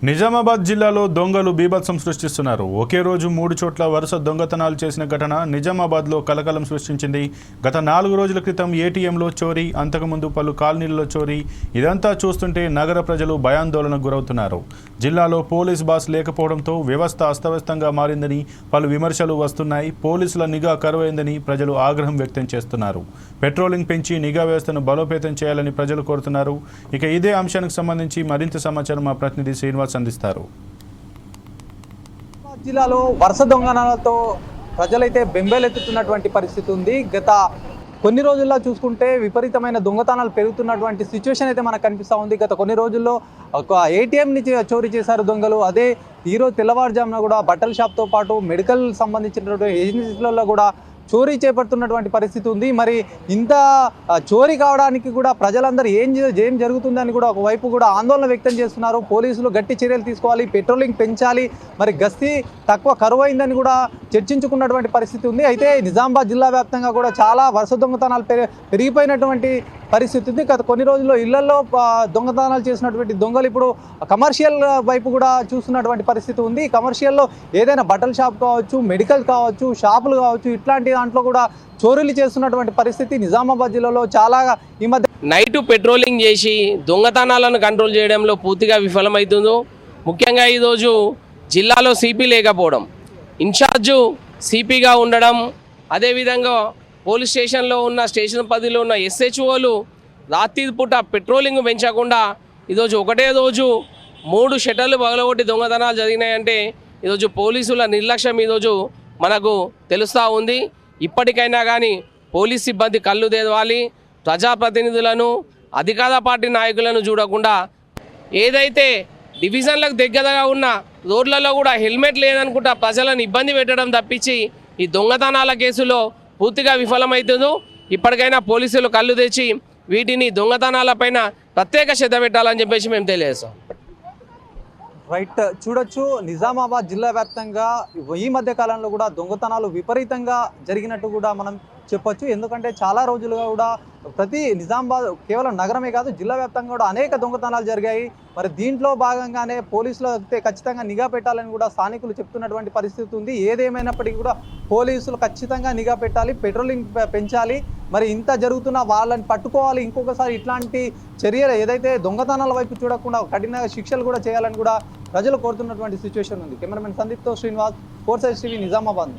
నిజామాబాద్ జిల్లాలో దొంగలు బీభత్సం సృష్టిస్తున్నారు. ఒకే రోజు 3 చోట్ల వరుస దొంగతనాలు చేసిన ఘటన నిజామాబాద్లో కలకలం సృష్టించింది. గత 4 రోజుల క్రితం ఏటీఎంలో చోరీ, అంతకుముందు పలు కాలనీల్లో చోరీ. ఇదంతా చూస్తుంటే నగర ప్రజలు భయాందోళనకు గురవుతున్నారు. జిల్లాలో పోలీస్ బాస్ లేకపోవడంతో వ్యవస్థ అస్తవ్యస్తంగా మారిందని పలు విమర్శలు వస్తున్నాయి. పోలీసుల నిఘా కరువైందని ప్రజలు ఆగ్రహం వ్యక్తం చేస్తున్నారు. పెట్రోలింగ్ పెంచి నిఘా వ్యవస్థను బలోపేతం చేయాలని ప్రజలు కోరుతున్నారు. ఇక ఇదే అంశానికి సంబంధించి మరింత సమాచారం మా ప్రతినిధి శ్రీనివాస్ అందిస్తారు. జిల్లాలో వరుస దొంగతనాలతో ప్రజలైతే బెంబేలెత్తుతున్నటువంటి పరిస్థితి ఉంది. గత కొన్ని రోజుల్లో చూసుకుంటే విపరీతమైన దొంగతనాలు పెరుగుతున్నటువంటి సిచ్యువేషన్ అయితే మనకు కనిపిస్తూ ఉంది. గత కొన్ని రోజుల్లో ఒక ఏటీఎంని చోరీ చేశారు దొంగలు. అదే ఈరోజు తెల్లవారుజామున కూడా బట్టల షాప్తో పాటు మెడికల్ సంబంధించినటువంటి ఏజెన్సీలలో కూడా చోరీ చేపడుతున్నటువంటి పరిస్థితి ఉంది. మరి ఇంత చోరీ కావడానికి కూడా ప్రజలందరూ ఏం జరుగుతుందని కూడా ఒకవైపు కూడా ఆందోళన వ్యక్తం చేస్తున్నారు. పోలీసులు గట్టి చర్యలు తీసుకోవాలి, పెట్రోలింగ్ పెంచాలి, మరి గస్తీ తక్కువ కరువైందని కూడా చర్చించుకున్నటువంటి పరిస్థితి ఉంది. అయితే నిజామాబాద్ జిల్లా వ్యాప్తంగా కూడా చాలా వరుస దొంగతనాలు పెరిగిపోయినటువంటి పరిస్థితి ఉంది. గత కొన్ని రోజుల్లో ఇళ్లలో దొంగతనాలు చేసినటువంటి దొంగలు ఇప్పుడు కమర్షియల్ వైపు కూడా చూస్తున్నటువంటి పరిస్థితి ఉంది. కమర్షియల్లో ఏదైనా బట్టల షాప్ కావచ్చు, మెడికల్ కావచ్చు, షాపులు కావచ్చు, ఇట్లాంటి దాంట్లో కూడా చోరీలు చేస్తున్నటువంటి పరిస్థితి నిజామాబాద్ జిల్లాలో చాలా ఈ మధ్య నైట్ పెట్రోలింగ్ చేసి దొంగతనాలను కంట్రోల్ చేయడంలో పూర్తిగా విఫలమవుతుందో. ముఖ్యంగా ఈరోజు జిల్లాలో సిపి లేకపోవడం, ఇన్ఛార్జు సిపిగా ఉండడం, అదేవిధంగా పోలీస్ స్టేషన్లో ఉన్న స్టేషన్ పరిధిలో ఉన్న ఎస్హెచ్ఓలు రాత్రి పూట పెట్రోలింగ్ పెంచకుండా ఈరోజు ఒకటే రోజు 3 షట్టర్లు పగలగొట్టి దొంగతనాలు జరిగినాయంటే ఈరోజు పోలీసుల నిర్లక్ష్యం ఈరోజు మనకు తెలుస్తూ ఉంది. ఇప్పటికైనా కానీ పోలీస్ సిబ్బంది కళ్ళు తెరవాలి. ప్రజాప్రతినిధులను, అధికార పార్టీ నాయకులను చూడకుండా ఏదైతే డివిజన్లకు దగ్గరగా ఉన్న రోడ్లలో కూడా హెల్మెట్ లేదనుకుంటా ప్రజలను ఇబ్బంది పెట్టడం తప్పించి ఈ దొంగతనాల కేసులో పూర్తిగా విఫలమవుతుందో. ఇప్పటికైనా పోలీసులు కళ్ళు తెచ్చి వీటిని దొంగతనాలపైన ప్రత్యేక శ్రద్ధ పెట్టాలని చెప్పేసి మేము తెలియజేస్తాం. రైట్, చూడొచ్చు నిజామాబాద్ జిల్లా వ్యాప్తంగా ఈ మధ్య కాలంలో కూడా దొంగతనాలు విపరీతంగా జరిగినట్టు కూడా మనం చెప్పొచ్చు. ఎందుకంటే చాలా రోజులుగా కూడా ప్రతి నిజామాబాద్ కేవలం నగరమే కాదు జిల్లా వ్యాప్తంగా కూడా అనేక దొంగతనాలు జరిగాయి. మరి దీంట్లో భాగంగానే పోలీసులు అయితే ఖచ్చితంగా నిఘా పెట్టాలని కూడా స్థానికులు చెప్తున్నటువంటి పరిస్థితి ఉంది. ఏదేమైనప్పటికీ కూడా పోలీసులు ఖచ్చితంగా నిఘా పెట్టాలి, పెట్రోలింగ్ పెంచాలి. మరి ఇంత జరుగుతున్న వాళ్ళని పట్టుకోవాలి. ఇంకొకసారి ఇట్లాంటి చర్యలు ఏదైతే దొంగతనాల వైపు చూడకుండా కఠిన శిక్షలు కూడా చేయాలని కూడా ప్రజలు కోరుతున్నటువంటి సిచ్యువేషన్ ఉంది. కెమెరామెన్ సందీప్తో శ్రీనివాస్, 4 Sides TV, నిజామాబాద్.